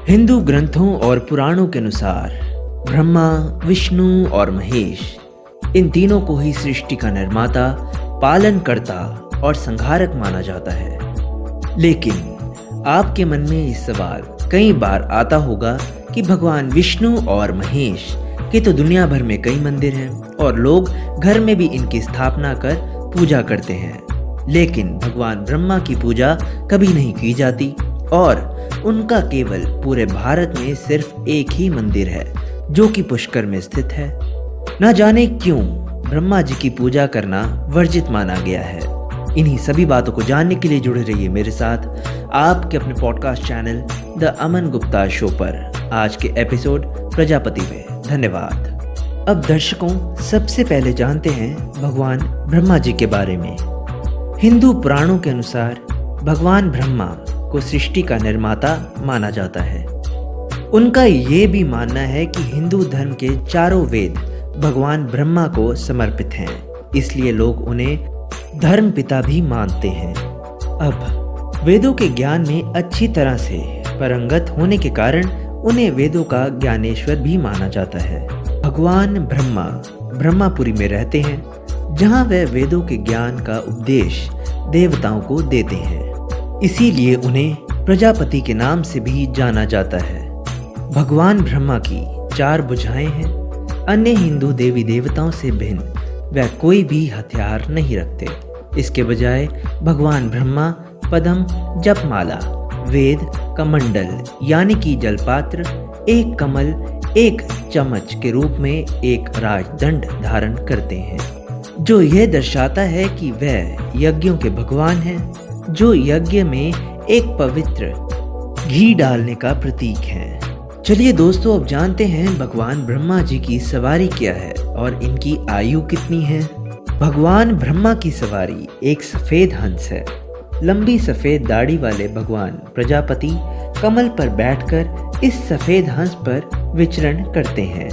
हिंदू ग्रंथों और पुराणों के अनुसार ब्रह्मा, विष्णु और महेश इन तीनों को ही सृष्टि का निर्माता, पालनकर्ता और संहारक माना जाता है। लेकिन आपके मन में ये सवाल कई बार आता होगा कि भगवान विष्णु और महेश के तो दुनिया भर में कई मंदिर हैं और लोग घर में भी इनकी स्थापना कर पूजा करते हैं, लेकिन भगवान ब्रह्मा की पूजा कभी नहीं की जाती और उनका केवल पूरे भारत में सिर्फ एक ही मंदिर है जो कि पुष्कर में स्थित है। न जाने क्यों ब्रह्मा जी की पूजा करना वर्जित माना गया है। इन्हीं सभी बातों को जानने के लिए जुड़े रहिए मेरे साथ आपके अपने podcast channel the Aman Gupta show पर आज के एपिसोड प्रजापति में। धन्यवाद। अब दर्शकों, सबसे पहले जानते हैं भगवान ब्रह्मा जी के बारे में। हिंदू पुराणों के अनुसार भगवान ब्रह्मा को सृष्टि का निर्माता माना जाता है। उनका ये भी मानना है कि हिंदू धर्म के चारों वेद भगवान ब्रह्मा को समर्पित हैं, इसलिए लोग उन्हें धर्म पिता भी मानते हैं। अब वेदों के ज्ञान में अच्छी तरह से पारंगत होने के कारण उन्हें वेदों का ज्ञानेश्वर भी माना जाता है। भगवान ब्रह्मा ब्रह्मापुरी में रहते हैं, जहां वे वेदों के ज्ञान का उपदेश देवताओं को देते हैं। इसीलिए उन्हें प्रजापति के नाम से भी जाना जाता है। भगवान ब्रह्मा की 4 भुजाएं हैं। अन्य हिंदू देवी देवताओं से भिन्न वह कोई भी हथियार नहीं रखते। इसके बजाय भगवान ब्रह्मा पद्म, जपमाला, वेद, कमंडल यानी कि जलपात्र, एक कमल, एक चम्मच के रूप में एक राजदंड धारण करते हैं, जो यह दर्शाता है कि वह यज्ञों के भगवान हैं, जो यज्ञ में एक पवित्र घी डालने का प्रतीक है। चलिए दोस्तों, अब जानते हैं भगवान ब्रह्मा जी की सवारी क्या है और इनकी आयु कितनी है। भगवान ब्रह्मा की सवारी एक सफेद हंस है। लंबी सफेद दाढ़ी वाले भगवान प्रजापति कमल पर बैठकर इस सफेद हंस पर विचरण करते हैं।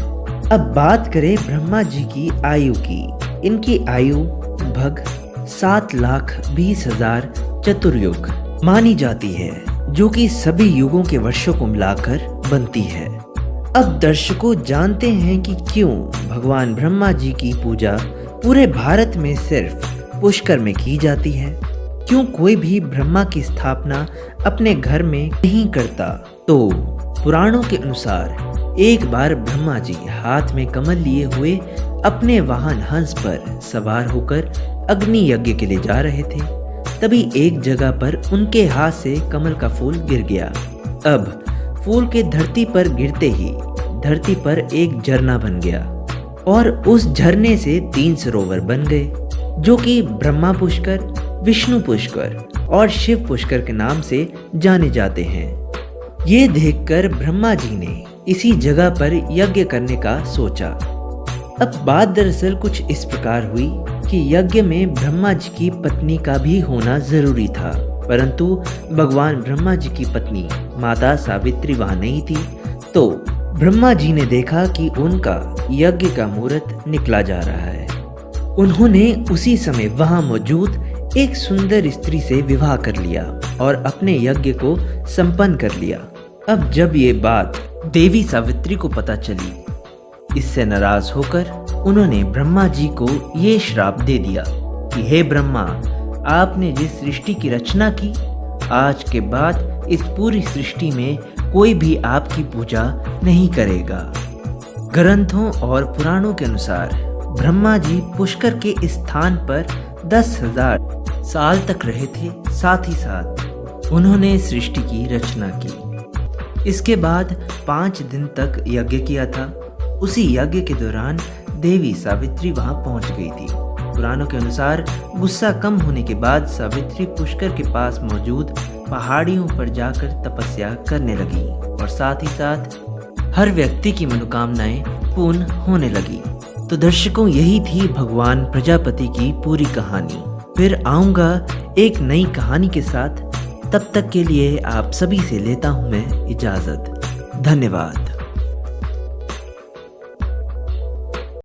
अब बात करें ब्रह्मा जी की आयु की। इनकी आयु लगभग 7,20,000 चतुर्युग मानी जाती है, जो कि सभी युगों के वर्षों को मिलाकर बनती है। अब दर्शकों, जानते हैं कि क्यों भगवान ब्रह्मा जी की पूजा पूरे भारत में सिर्फ पुष्कर में की जाती है। क्यों कोई भी ब्रह्मा की स्थापना अपने घर में नहीं करता। तो पुराणों के अनुसार एक बार ब्रह्मा जी हाथ में कमल लिए हुए अपने वाहन हंस पर सवार होकर अग्नि यज्ञ के लिए जा रहे थे। तभी एक जगह पर उनके हाथ से कमल का फूल गिर गया। अब फूल के धरती पर गिरते ही धरती पर एक झरना बन गया और उस झरने से 3 सरोवर बन गए, जो कि ब्रह्मा पुष्कर, विष्णु पुष्कर और शिव पुष्कर के नाम से जाने जाते हैं। ये देखकर ब्रह्मा जी ने इसी जगह पर यज्ञ करने का सोचा। अब बात दरअसल कुछ इस प्रकार हुई कि यज्ञ में ब्रह्मा जी की पत्नी का भी होना जरूरी था, परंतु भगवान ब्रह्मा जी की पत्नी माता सावित्री वहां नहीं थी। तो ब्रह्मा जी ने देखा कि उनका यज्ञ का मुहूर्त निकला जा रहा है। उन्होंने उसी समय वहां मौजूद एक सुंदर स्त्री से विवाह कर लिया और अपने यज्ञ को संपन्न कर लिया। अब जब ये बात देवी सावित्री को पता चली, इससे नाराज होकर उन्होंने ब्रह्मा जी को ये श्राप दे दिया कि हे ब्रह्मा, आपने जिस सृष्टि की रचना की, आज के बाद इस पूरी सृष्टि में कोई भी आपकी पूजा नहीं करेगा। ग्रंथों और पुराणों के अनुसार ब्रह्मा जी पुष्कर के स्थान पर 10,000 साल तक रहे थे। साथ ही साथ उन्होंने सृष्टि की रचना की। इसके बाद 5 दिन तक यज्ञ किया था। उसी यज्ञ के दौरान देवी सावित्री वहां पहुंच गई थी। पुराणों के अनुसार गुस्सा कम होने के बाद सावित्री पुष्कर के पास मौजूद पहाड़ियों पर जाकर तपस्या करने लगी और साथ ही साथ हर व्यक्ति की मनोकामनाएं पूर्ण होने लगी। तो दर्शकों, यही थी भगवान प्रजापति की पूरी कहानी। फिर आऊंगा एक नई कहानी के साथ। तब तक के लिए आप सभी से लेता हूं मैं इजाजत। धन्यवाद।